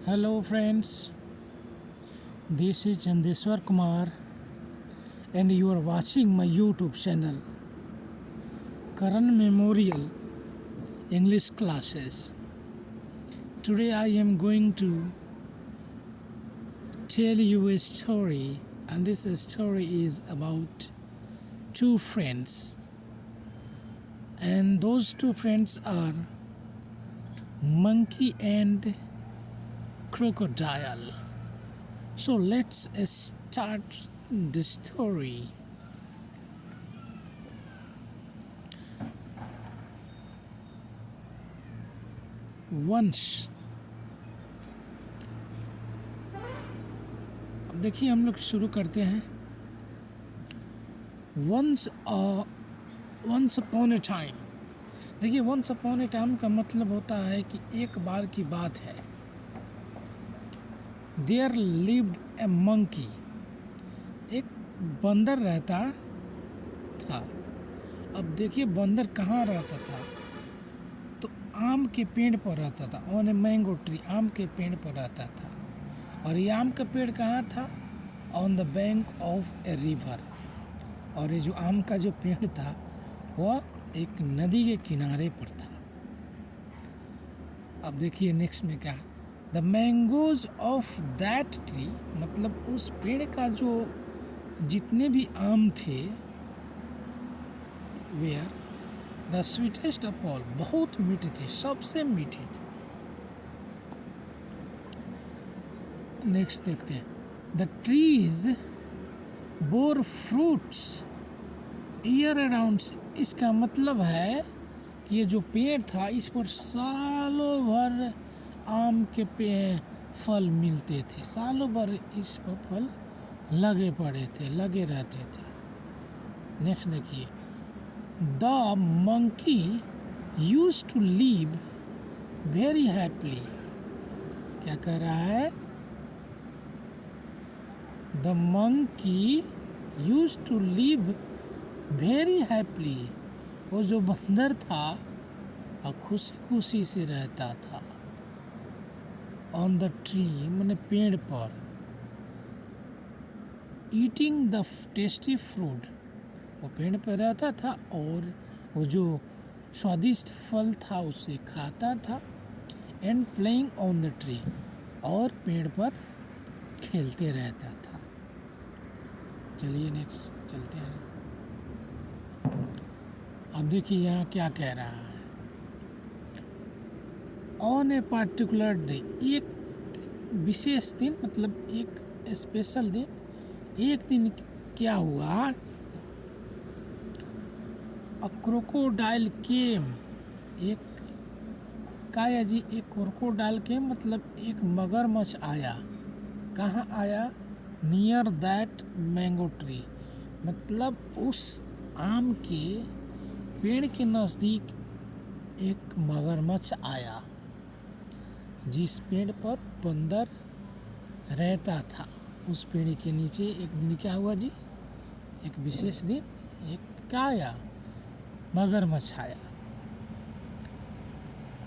Hello friends, this is Chandeswar Kumar and you are watching my YouTube channel Karan Memorial English Classes. Today I am going to tell you a story, and this story is about two friends, and those two friends are monkey and crocodile. So let's start the story. Once, अब देखिए हम लोग शुरू करते हैं. Once upon a time. देखिए once upon a time का मतलब होता है कि एक बार की बात है. There lived a monkey. एक बंदर रहता था. अब देखिए बंदर कहाँ रहता था, तो आम के पेड़ पर रहता था. ऑन ए मैंगो ट्री, आम के पेड़ पर रहता था. और ये आम का पेड़ कहाँ था? On the bank of a river. और ये जो आम का जो पेड़ था वह एक नदी के किनारे पर था. अब देखिए नेक्स्ट में क्या, the mangoes of that tree, मतलब उस पेड़ का जो जितने भी आम थे, were the sweetest of all, बहुत मीठे थे, सबसे मीठे थे. नेक्स्ट देखते हैं, the trees bore fruits year around. इसका मतलब है कि ये जो पेड़ था इस पर सालों भर आम के फल मिलते थे. सालों भर इस पर फल लगे पड़े थे, लगे रहते थे. नेक्स्ट देखिए, the monkey used to live very happily. क्या कह रहा है? The monkey used to live very happily. वो जो बंदर था और खुशी खुशी से रहता था. ऑन द ट्री मैंने पेड़ पर. ईटिंग द टेस्टी फ्रूट, वो पेड़ पर रहता था और वो जो स्वादिष्ट फल था उसे खाता था. And playing on the tree, और पेड़ पर खेलते रहता था. चलिए नेक्स्ट चलते हैं. अब देखिए यहाँ क्या कह रहा है. ऑन ए पार्टिकुलर डे, एक विशेष दिन, मतलब एक स्पेशल दिन. एक दिन क्या हुआ, अ क्रोकोडाइल केम. एक काया जी, एक क्रोकोडाइल केम मतलब एक मगरमच्छ आया. कहाँ आया? नियर दैट मैंगो ट्री, मतलब उस आम के पेड़ के नज़दीक एक मगरमच्छ आया. जिस पेड़ पर बंदर रहता था उस पेड़ के नीचे एक दिन क्या हुआ जी, एक विशेष दिन एक क्या आया? मगरमच्छ आया.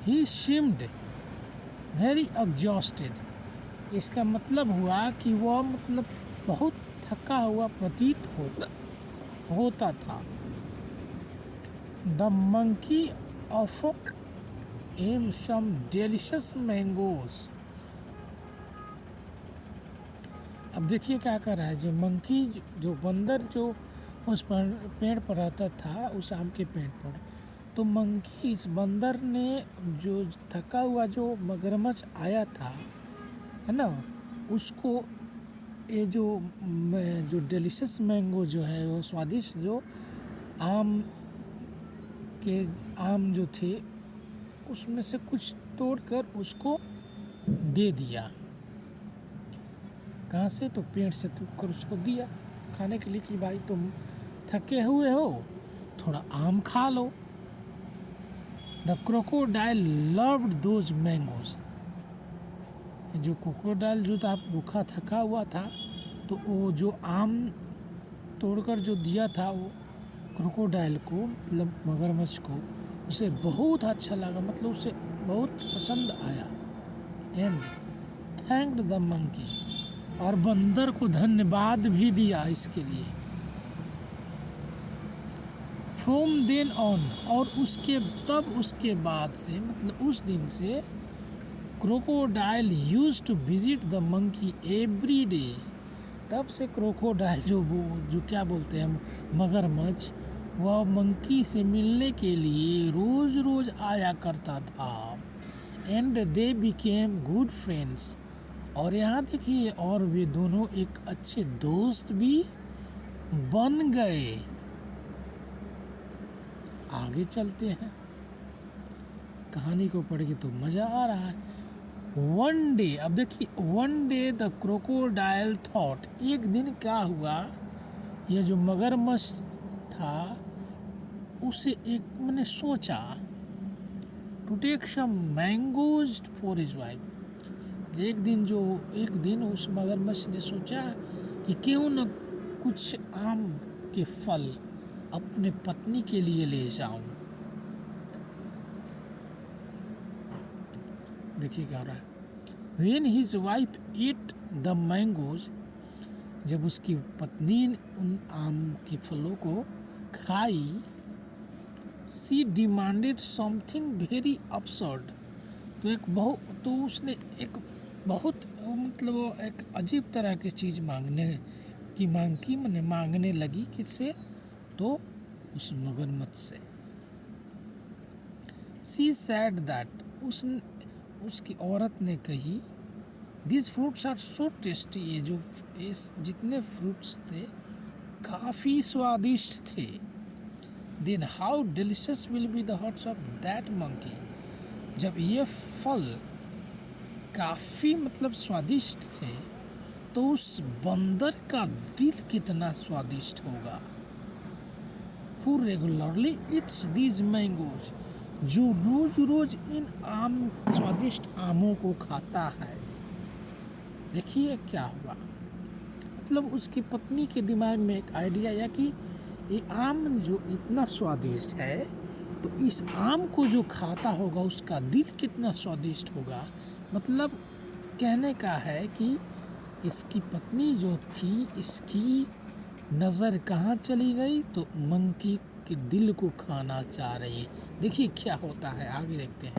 ही सीम्ड वेरी एग्जॉस्टेड. इसका मतलब हुआ कि वह मतलब बहुत थका हुआ प्रतीत होता था. The monkey offered him some delicious mangoes. अब देखिए क्या कर रहा है, जो मंकी, जो बंदर जो उस पेड़ पर रहता था, उस आम के पेड़ पर, तो मंकी, इस बंदर ने जो थका हुआ जो मगरमच्छ आया था, है ना, उसको ये जो डिलीशियस मैंगो जो है, वो स्वादिष्ट जो आम जो थे उसमें से कुछ तोड़कर उसको दे दिया. कहाँ से? तो पेड़ से तोड़कर उसको दिया खाने के लिए कि भाई तुम थके हुए हो, थोड़ा आम खा लो. The crocodile loved those mangoes. जो क्रोकोडाइल जो था भूखा थका हुआ था, तो वो जो आम तोड़कर जो दिया था वो क्रोकोडाइल को, मतलब मगरमच्छ को, उसे बहुत अच्छा लगा, मतलब उसे बहुत पसंद आया. एंड थैंक्ड द मंकी, और बंदर को धन्यवाद भी दिया इसके लिए। फ्रॉम देन ऑन, और उसके बाद से मतलब उस दिन से crocodile used to visit the monkey every day. तब से क्रोकोडाइल जो क्या बोलते हैं मगरमच्छ, वह मंकी से मिलने के लिए रोज रोज आया करता था। And they became good friends, और यहाँ देखिए और वे दोनों एक अच्छे दोस्त भी बन गए। आगे चलते हैं, कहानी को पढ़ के तो मज़ा आ रहा है। वन डे, अब देखिए one day the crocodile thought, एक दिन क्या हुआ, यह जो मगरमच्छ था उसे एक मैंने सोचा, to take some mangoes for his wife. एक दिन उस मगरमच्छ ने सोचा कि क्यों न कुछ आम के फल अपने पत्नी के लिए ले जाऊं। देखिए क्या हो रहा है। When his wife ate the mangoes, जब उसकी पत्नी उन आम के फलों को खाई, she demanded something very absurd, तो उसने एक बहुत मतलब एक अजीब तरह की चीज़ मांगने लगी, किससे, तो उस मगरमच्छ से। She said that, उसकी औरत ने कही, These fruits are so tasty, ये जितने फ्रूट्स थे काफ़ी स्वादिष्ट थे। Then how delicious will be the hearts of that monkey, जब ये फल काफ़ी मतलब स्वादिष्ट थे तो उस बंदर का दिल कितना स्वादिष्ट होगा। Who regularly eats these mangoes, जो रोज रोज इन स्वादिष्ट आमों को खाता है। देखिए क्या हुआ, मतलब उसकी पत्नी के दिमाग में एक आइडिया आया कि ये आम जो इतना स्वादिष्ट है, तो इस आम को जो खाता होगा उसका दिल कितना स्वादिष्ट होगा। मतलब कहने का है कि इसकी पत्नी जो थी, इसकी नज़र कहाँ चली गई, तो मंकी के दिल को खाना चाह रही है। देखिए क्या होता है, आगे देखते हैं।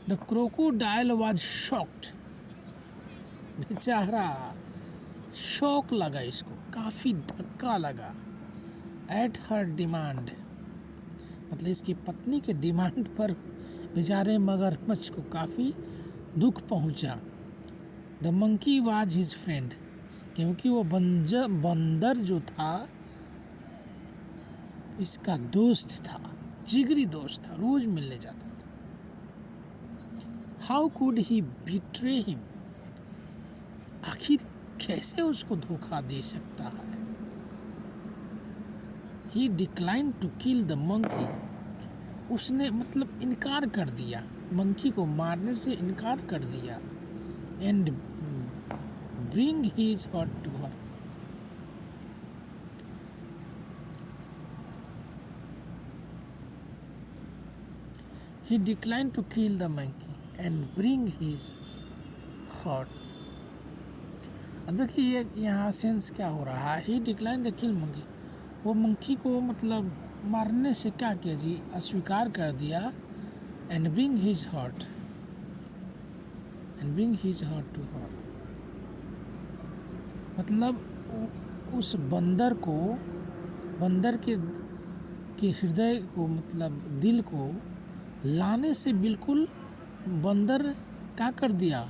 द क्रोकोडाइल वॉज शॉक्ड, बेचारा शौक लगा, इसको काफ़ी धक्का लगा। एट हर डिमांड, मतलब इसकी पत्नी के डिमांड पर बेचारे मगरमच्छ को काफ़ी दुख पहुंचा। The monkey was his friend, क्योंकि वो बंदर जो था इसका दोस्त था, जिगरी दोस्त था, रोज मिलने जाता था। How could he betray him, आखिर कैसे उसको धोखा दे सकता है। He decline to kill the monkey, उसने मतलब इनकार कर दिया, मंकी को मारने से इनकार कर दिया। And bring his heart to her, he declined to kill the monkey and bring his heart। अब देखिए यहाँ सेंस क्या हो रहा है। he declined to kill monkey, वो मंकी को मतलब मारने से क्या किया जी, अस्वीकार कर दिया। and bring his heart to her, मतलब उस बंदर के हृदय को मतलब दिल को लाने से बिल्कुल बंदर क्या कर दिया,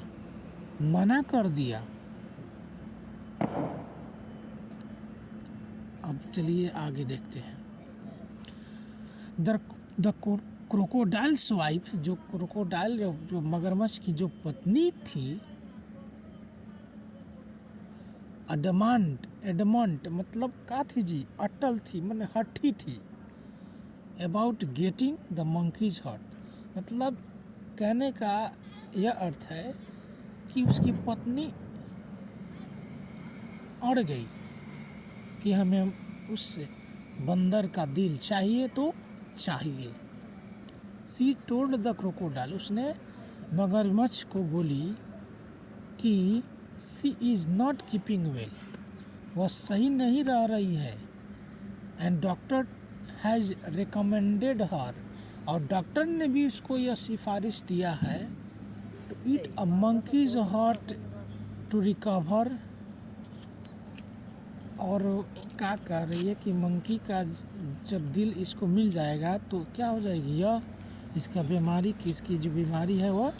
मना कर दिया। अब चलिए आगे देखते हैं। द क्रोकोडाइल्स वाइफ, जो क्रोकोडाइल जो मगरमच्छ की जो पत्नी थी, एडमंट मतलब क्या थी जी, अटल थी, माने हठी थी। About getting the monkeys heart, मतलब कहने का यह अर्थ है कि उसकी पत्नी अड़ गई कि हमें उस बंदर का दिल चाहिए तो चाहिए। सी टोल्ड द क्रोकोडाइल, उसने मगरमच्छ को बोली कि she is not keeping well, वह सही नहीं रह रही है, and doctor has recommended her, और डॉक्टर ने भी उसको यह सिफारिश दिया है to eat a monkey's heart to recover. और क्या कर रही है कि मंकी का जब दिल इसको मिल जाएगा तो क्या हो जाएगी, यह इसका बीमारी की इसकी जो बीमारी है वह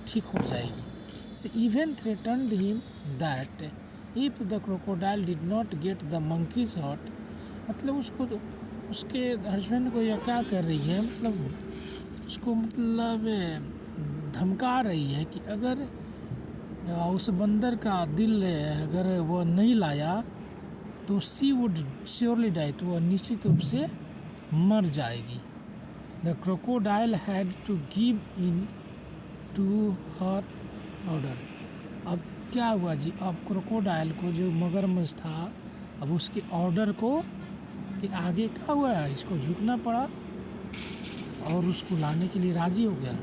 ठीक हो जाएगी। She even threatened him that if the crocodile did not get the monkeys heart, मतलब उसको उसके हस्बैंड को यह क्या कर रही है, मतलब उसको मतलब धमका रही है कि अगर उस बंदर का दिल अगर वो नहीं लाया तो सी वुड श्योरली डाई, तो वह निश्चित रूप से मर जाएगी। The crocodile had to give in to her order. अब क्या हुआ जी, अब क्रोकोडाइल को जो मगरमच्छ था अब उसके ऑर्डर को कि आगे क्या हुआ है, इसको झुकना पड़ा और उसको लाने के लिए राजी हो गया।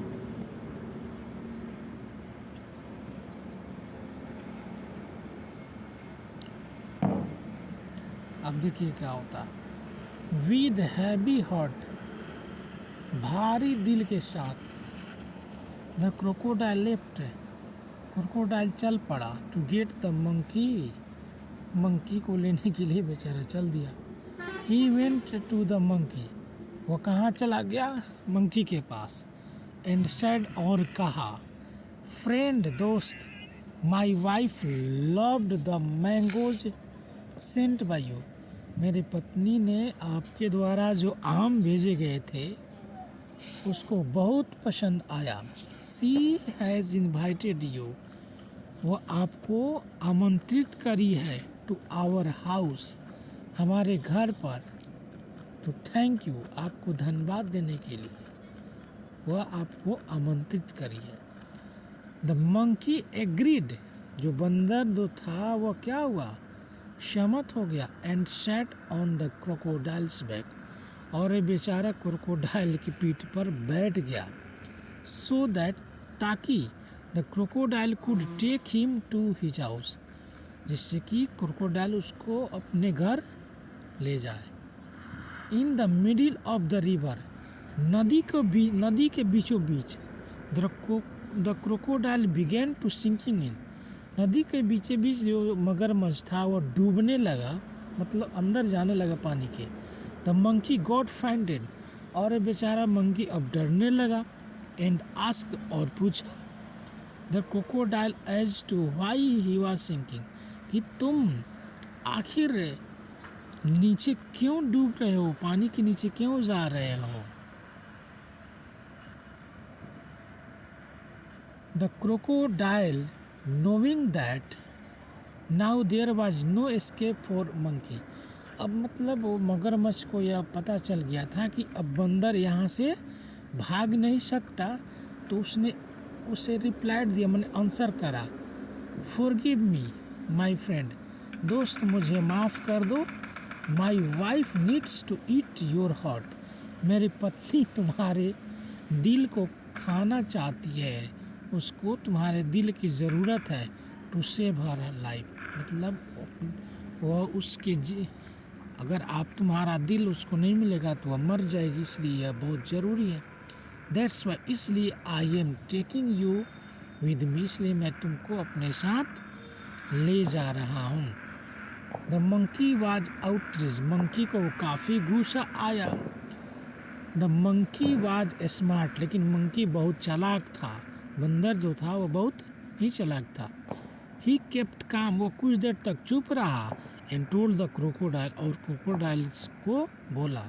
अब देखिए क्या होता, विद हैवी हार्ट, भारी दिल के साथ, द क्रोकोडाइल लेफ्ट, क्रोकोडाइल चल पड़ा, to get the monkey, monkey को लेने के लिए बेचारा चल दिया। He went to the monkey, वो कहाँ चला गया, मंकी के पास, एंड सेड, और कहा, फ्रेंड दोस्त, my wife loved the mangoes sent by you, मेरी पत्नी ने आपके द्वारा जो आम भेजे गए थे उसको बहुत पसंद आया। सी हैज़ इन्वाइटेड यू, वो आपको आमंत्रित करी है, टू आवर हाउस, हमारे घर पर, टू थैंक यू, आपको धन्यवाद देने के लिए वह आपको आमंत्रित करी है। द मंकी एग्रीड, जो बंदर जो था वह क्या हुआ, सहमत हो गया, and sat on the crocodile's back, और ये बेचारा क्रोकोडाइल की पीठ पर बैठ गया, सो दैट, ताकि the crocodile could take him to his house, जिससे कि क्रोकोडाइल उसको अपने घर ले जाए। In the middle of the river, नदी के बीचों बीच, the crocodile began to sinking in, नदी के बीचे बीच जो मगरमच्छ था वो डूबने लगा, मतलब अंदर जाने लगा पानी के। द मंकी गॉट फ्राइटेंड, और बेचारा मंकी अब डरने लगा, एंड आस्क्ड, और पूछा, the crocodile as to why he was sinking, कि तुम आखिर नीचे क्यों डूब रहे हो, पानी के नीचे क्यों जा रहे हो। The crocodile knowing that now there was no escape for monkey, अब मतलब वो मगरमच्छ को यह पता चल गया था कि अब बंदर यहाँ से भाग नहीं सकता, तो उसने उसे रिप्लाई दिया, मैंने आंसर करा, फॉरगिव मी माय फ्रेंड, दोस्त मुझे माफ़ कर दो, my wife needs to eat your heart, मेरी पत्नी तुम्हारे दिल को खाना चाहती है, उसको तुम्हारे दिल की ज़रूरत है, टू सेव हर लाइफ, मतलब वह उसके अगर आप तुम्हारा दिल उसको नहीं मिलेगा तो वह मर जाएगी, इसलिए यह बहुत ज़रूरी है। दैट्स वाई, इसलिए I am taking you with me, इसलिए मैं तुमको अपने साथ ले जा रहा हूँ। The monkey was outreach, monkey को काफ़ी गुस्सा आया। द मंकी वाज स्मार्ट, लेकिन मंकी बहुत चालाक था, बंदर जो था वो बहुत ही चालाक था। ही केप्ट काम, वो कुछ देर तक चुप रहा, एंड टोल्ड द क्रोकोडाइल, और क्रोकोडाइल्स को बोला,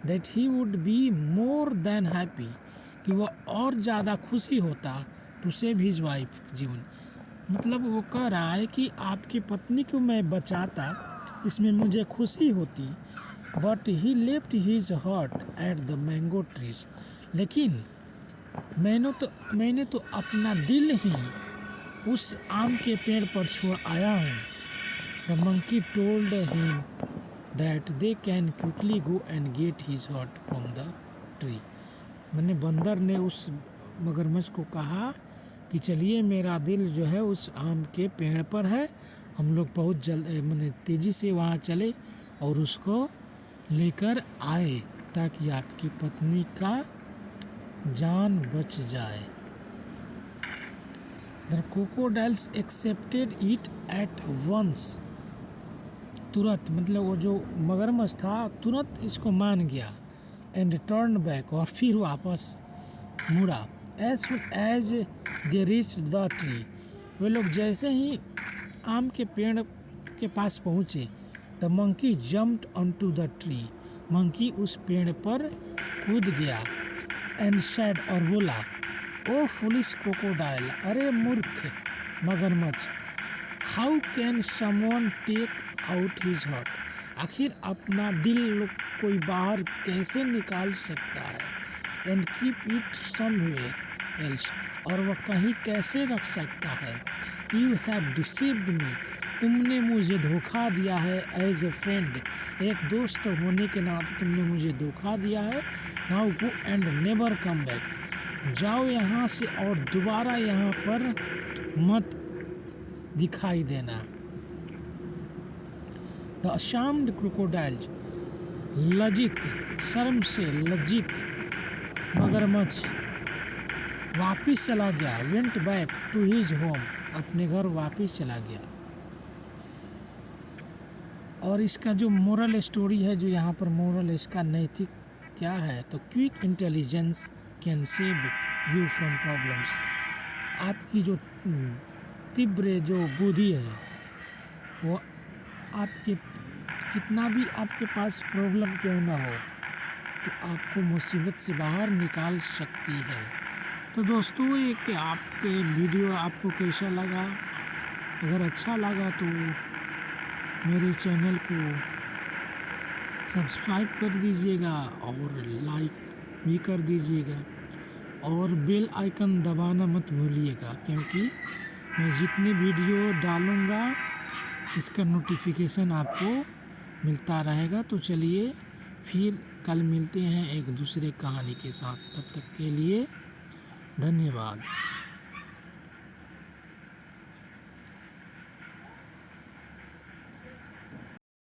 that he would be more than happy, कि वह और ज़्यादा खुशी होता, टू सेव हिज वाइफ, जीवन, मतलब वो कह रहा है कि आपकी पत्नी को मैं बचाता, इसमें मुझे खुशी होती, but he left his heart at the mango trees, लेकिन मैंने तो अपना दिल ही उस आम के पेड़ पर छोड़ आया हूँ। The monkey told him that they can quickly go and get his heart from the tree, मैंने बंदर ने उस मगरमच्छ को कहा कि चलिए मेरा दिल जो है उस आम के पेड़ पर है, हम लोग बहुत जल्द मैंने तेज़ी से वहाँ चले और उसको लेकर आए ताकि आपकी पत्नी का जान बच जाए। The crocodiles accepted it at once. तुरंत मतलब वो जो मगरमच्छ था तुरंत इसको मान गया। एंड टर्न बैक और फिर वापस मुड़ा। As soon as they reach the tree, वे लोग जैसे ही आम के पेड़ के पास पहुँचे, the monkey jumped onto the tree, monkey उस पेड़ पर कूद गया। एंड सेड और बोला, ओ फुलिश क्रोकोडाइल, अरे मूर्ख मगरमच्छ, how can someone take out his heart, आखिर अपना दिल कोई बाहर कैसे निकाल सकता है। And keep it somewhere else, और वह कहीं कैसे रख सकता है। यू हैव डिसीव्ड मी, तुमने मुझे धोखा दिया है। एज ए फ्रेंड, एक दोस्त होने के नाते तुमने मुझे धोखा दिया है। Now go and never come back, जाओ यहाँ से और दोबारा यहाँ पर मत दिखाई देना। द अशाम्ड क्रोकोडाइल, लज्जित, शर्म से लज्जित मगरमच्छ वापिस चला गया। Went back to his home, अपने घर वापिस चला गया। और इसका जो मोरल स्टोरी है, जो यहाँ पर मोरल इसका नैतिक क्या है, तो quick intelligence can save you from problems. आपकी जो तीव्र जो बुद्धि है वो आपके कितना भी आपके पास प्रॉब्लम क्यों ना हो तो आपको मुसीबत से बाहर निकाल सकती है। तो दोस्तों एक आपके वीडियो आपको कैसा लगा, अगर अच्छा लगा तो मेरे चैनल को सब्सक्राइब कर दीजिएगा और लाइक भी कर दीजिएगा और बेल आइकन दबाना मत भूलिएगा, क्योंकि मैं जितने वीडियो डालूँगा इसका नोटिफिकेशन आपको मिलता रहेगा। तो चलिए फिर कल मिलते हैं एक दूसरे कहानी के साथ, तब तक के लिए धन्यवाद।